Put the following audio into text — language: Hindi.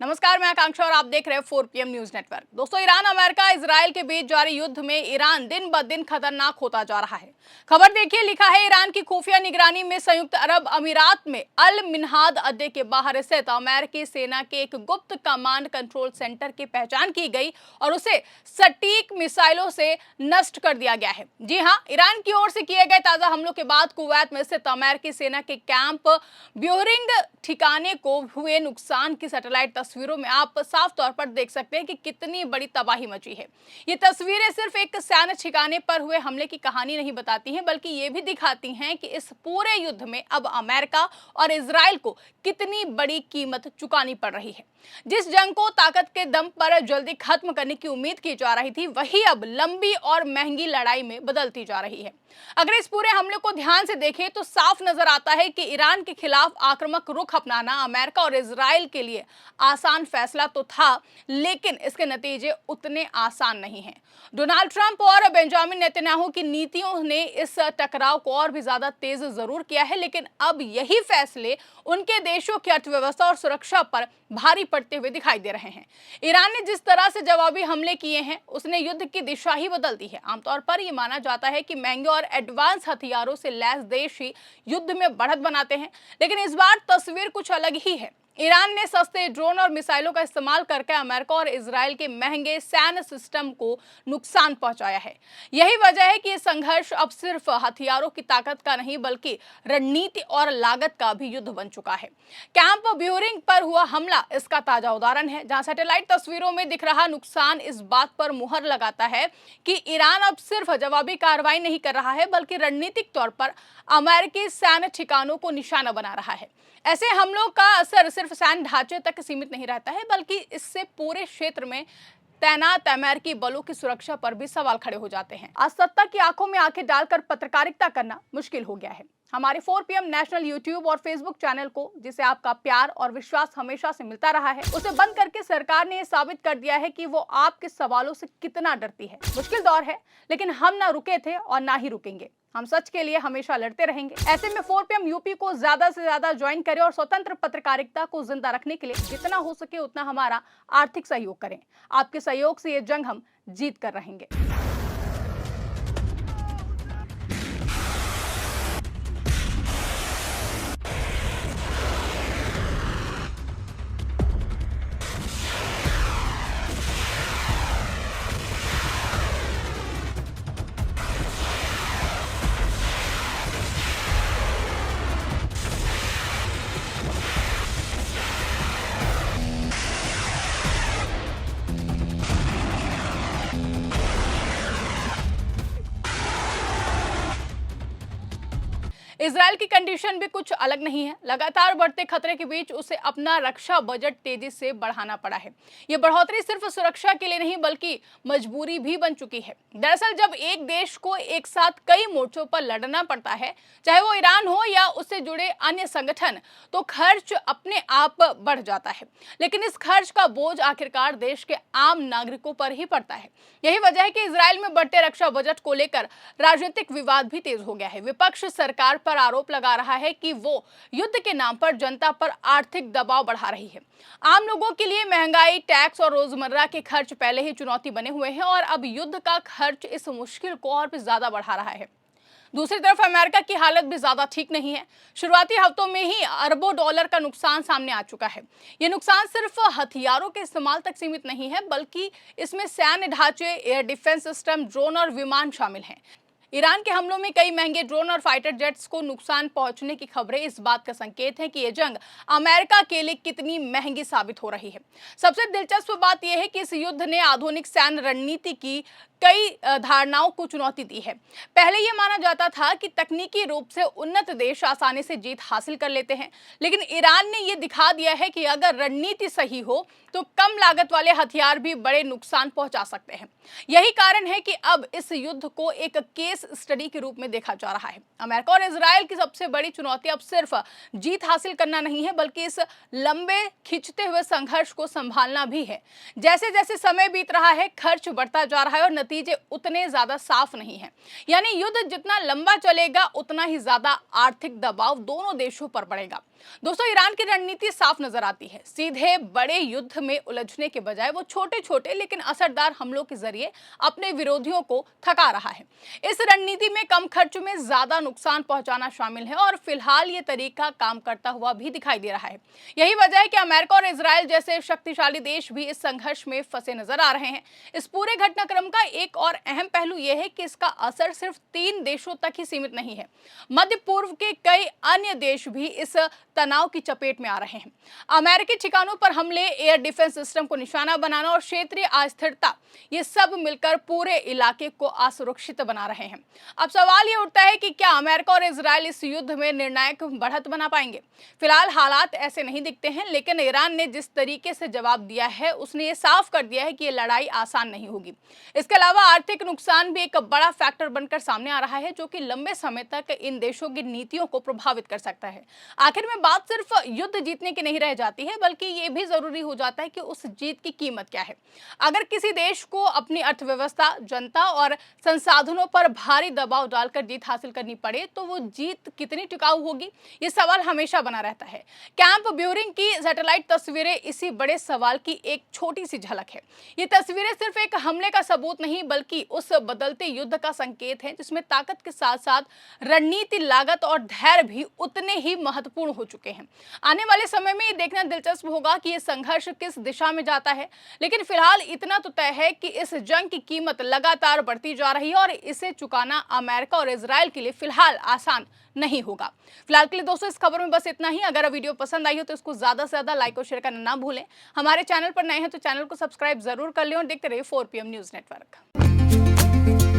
नमस्कार, मैं आकांक्षा और आप देख रहे हैं 4 PM न्यूज नेटवर्क। दोस्तों, ईरान अमेरिका इजराइल के बीच जारी युद्ध में ईरान दिन ब दिन खतरनाक होता जा रहा है। खबर देखिए, लिखा है ईरान की खुफिया निगरानी में संयुक्त अरब अमीरात में अल मिन्हाद अड्डे के बाहर स्थित अमेरिकी सेना के एक गुप्त कमांड कंट्रोल सेंटर की पहचान की गई और उसे सटीक मिसाइलों से नष्ट कर दिया गया है। जी हाँ, ईरान की ओर से किए गए ताजा हमलों के बाद कुवैत में स्थित अमेरिकी सेना के कैंप ब्यूरिंग ठिकाने को हुए नुकसान की सैटेलाइट तस्वीरों में आप साफ तौर पर देख सकते हैं कि कितनी बड़ी तबाही मची है। ये तस्वीरें सिर्फ एक सैन्य ठिकाने पर हुए हमले की कहानी नहीं बताती हैं, बल्कि ये भी दिखाती हैं कि इस पूरे युद्ध में अब अमेरिका और इजराइल को कितनी बड़ी कीमत चुकानी पड़ रही है। जिस जंग को ताकत के दम पर जल्दी खत्म करने की उम्मीद की जा रही थी, वही अब लंबी और महंगी लड़ाई में बदलती जा रही है। अगर इस पूरे हमले को ध्यान से देखें तो साफ नजर आता है कि ईरान के खिलाफ आक्रामक रुख अपनाना अमेरिका और इजराइल के लिए आसान फैसला तो था, लेकिन इसके नतीजे उतने आसान नहीं हैं। डोनाल्ड ट्रंप और बेंजामिन नेतन्याहू की नीतियों ने इस टकराव को और भी ज्यादा तेज जरूर किया है, लेकिन अब यही फैसले उनके देशों की अर्थव्यवस्था और सुरक्षा पर भारी पड़ते हुए दिखाई दे रहे हैं। ईरान ने जिस तरह से जवाबी हमले किए हैं, उसने युद्ध की दिशा ही बदल दी है। आमतौर पर यह माना जाता है कि महंगे और एडवांस हथियारों से लैस देश ही युद्ध में बढ़त बनाते हैं, लेकिन इस बार तस्वीर कुछ अलग ही है। ईरान ने सस्ते ड्रोन और मिसाइलों का इस्तेमाल करके अमेरिका और इजराइल के महंगे सैन्य सिस्टम को नुकसान पहुंचाया है। यही वजह है कि ये संघर्ष अब सिर्फ हथियारों की ताकत का नहीं, बल्कि रणनीति और लागत का भी युद्ध बन चुका है। कैंप ब्यूरिंग पर हुआ हमला इसका ताजा उदाहरण है, जहां सैटेलाइट तस्वीरों में दिख रहा नुकसान इस बात पर मुहर लगाता है कि ईरान अब सिर्फ जवाबी कार्रवाई नहीं कर रहा है, बल्कि रणनीतिक तौर पर अमेरिकी सैन्य ठिकानों को निशाना बना रहा है। ऐसे हमलों का असर सिर्फ सैन्य ढांचे तक सीमित नहीं रहता है, बल्कि इससे पूरे क्षेत्र में तैनात अमेरिकी बलों की सुरक्षा पर भी सवाल खड़े हो जाते हैं। आज सत्ता की आंखों में आंखें डालकर पत्रकारिता करना मुश्किल हो गया है। हमारे 4 PM नेशनल यूट्यूब और फेसबुक चैनल को, जिसे आपका प्यार और विश्वास हमेशा से मिलता रहा है, उसे बंद करके सरकार ने यह साबित कर दिया है कि वो आपके सवालों से कितना डरती है। मुश्किल दौर है, लेकिन हम ना रुके थे और ना ही रुकेंगे। हम सच के लिए हमेशा लड़ते रहेंगे। ऐसे में 4 PM यूपी को ज्यादा से ज्यादा ज्वाइन करें और स्वतंत्र पत्रकारिता को जिंदा रखने के लिए जितना हो सके उतना हमारा आर्थिक सहयोग करें। आपके सहयोग से ये जंग हम जीत कर रहेंगे। इजराइल की कंडीशन भी कुछ अलग नहीं है। लगातार बढ़ते खतरे के बीच उसे अपना रक्षा बजट तेजी से बढ़ाना पड़ा है। ये बढ़ोतरी सिर्फ सुरक्षा के लिए नहीं, बल्कि मजबूरी भी बन चुकी है। दरअसल जब एक देश को एक साथ कई मोर्चों पर लड़ना पड़ता है, चाहे वो ईरान हो या उससे जुड़े अन्य संगठन, तो खर्च अपने आप बढ़ जाता है। लेकिन इस खर्च का बोझ आखिरकार देश के आम नागरिकों पर ही पड़ता है। यही वजह है कि इजराइल में बढ़ते रक्षा बजट को लेकर राजनीतिक विवाद भी तेज हो गया है। विपक्ष सरकार पर आरोप लगा रहा है कि वो युद्ध के नाम पर जनता पर आर्थिक दबाव बढ़ा रही है। आम लोगों के लिए महंगाई, टैक्स और रोजमर्रा के खर्च पहले ही चुनौती बने हुए हैं और अब युद्ध का खर्च इस मुश्किल को और भी ज्यादा बढ़ा रहा है। दूसरी तरफ अमेरिका की हालत भी ज्यादा ठीक नहीं है। शुरुआती हफ्तों में ही अरबों डॉलर का नुकसान सामने आ चुका है। ये नुकसान सिर्फ हथियारों के इस्तेमाल तक सीमित नहीं है, बल्कि इसमें सैन्य ढांचे, एयर डिफेंस सिस्टम, ड्रोन और विमान शामिल हैं। ईरान के हमलों में कई महंगे ड्रोन और फाइटर जेट्स को नुकसान पहुंचने की खबरें इस बात का संकेत हैं कि यह जंग अमेरिका के लिए कितनी महंगी साबित हो रही है। सबसे दिलचस्प बात यह है कि इस युद्ध ने आधुनिक सैन्य रणनीति की कई धारणाओं को चुनौती दी है। पहले यह माना जाता था कि तकनीकी रूप से उन्नत देश आसानी से जीत हासिल कर लेते हैं, लेकिन ईरान ने यह दिखा दिया है कि अगर रणनीति सही हो तो कम लागत वाले हथियार भी बड़े नुकसान पहुंचा सकते हैं। यही कारण है कि अब इस युद्ध को एक केस स्टडी के रूप में देखा जा रहा है। अमेरिका और इजराइल की सबसे बड़ी चुनौती अब सिर्फ जीत हासिल करना नहीं है, बल्कि इस लंबे खिंचते हुए संघर्ष को संभालना भी है। जैसे जैसे समय बीत रहा है, खर्च बढ़ता जा रहा है और नतीजे उतने ज्यादा साफ नहीं है। यानी युद्ध जितना लंबा चलेगा, उतना ही ज्यादा आर्थिक दबाव दोनों देशों पर बढ़ेगा। दोस्तों, ईरान की रणनीति साफ नजर आती है। सीधे बड़े युद्ध में उलझने के बजाय वो छोटे छोटे लेकिन असरदार हमलों के जरिए अपने विरोधियों को थका रहा है। इस रणनीति में कम खर्च में ज्यादा नुकसान पहुंचाना शामिल है और फिलहाल ये तरीका काम करता हुआ भी दिखाई दे रहा है। यही वजह है कि अमेरिका और इजराइल जैसे शक्तिशाली देश भी इस संघर्ष में फंसे नजर आ रहे हैं। इस पूरे घटनाक्रम का एक और अहम पहलू यह है कि इसका असर सिर्फ 3 देशों तक ही सीमित नहीं है। मध्य पूर्व के कई अन्य देश भी इस तनाव की चपेट में आ रहे हैं। अमेरिकी ठिकानों पर हमले, एयर डिफेंस सिस्टम को निशाना बनाना और क्षेत्रीय अस्थिरता, ये सब मिलकर पूरे इलाके को असुरक्षित बना रहे हैं। अब सवाल ये उठता है कि क्या अमेरिका और इजराइल इस युद्ध में निर्णायक बढ़त बना पाएंगे? फिलहाल हालात ऐसे नहीं दिखते हैं, लेकिन ईरान ने जिस तरीके से जवाब दिया है उसने ये साफ कर दिया है कि ये लड़ाई आसान नहीं होगी। इसके अलावा आर्थिक नुकसान भी एक बड़ा फैक्टर बनकर सामने आ रहा है, जो कि लंबे समय तक इन देशों की नीतियों को प्रभावित कर सकता है। आखिर में बात सिर्फ युद्ध जीतने की नहीं रह जाती है, बल्कि ये भी जरूरी हो जाता है कि उस जीत की कीमत क्या है। अगर किसी देश को अपनी अर्थव्यवस्था, जनता और संसाधनों पर भारी दबाव डालकर जीत हासिल करनी पड़े, तो वो जीत कितनी टिकाऊ होगी, ये सवाल हमेशा बना रहता है। कैंप ब्यूरिंग की सैटेलाइट तस्वीरें इसी बड़े सवाल की एक छोटी सी झलक है। ये तस्वीरें सिर्फ एक हमले का सबूत नहीं, बल्कि उस बदलते युद्ध का संकेत है जिसमें ताकत के साथ साथ रणनीति, लागत और धैर्य भी उतने ही महत्वपूर्ण हो चुके हैं। आने वाले समय में ये देखना दिलचस्प होगा कि ये संघर्ष किस दिशा में जाता है, लेकिन फिलहाल इतना तो तय है कि इस जंग की कीमत लगातार बढ़ती जा रही है और इसे चुकाना अमेरिका और इजराइल के लिए फिलहाल आसान नहीं होगा। फिलहाल के लिए दोस्तों, इस खबर में बस इतना ही। अगर वीडियो पसंद आई हो तो इसको ज्यादा से ज्यादा लाइक और शेयर करना ना भूलें। हमारे चैनल पर नए हैं तो चैनल को सब्सक्राइब जरूर कर लें और देखते रहिए 4PM न्यूज नेटवर्क।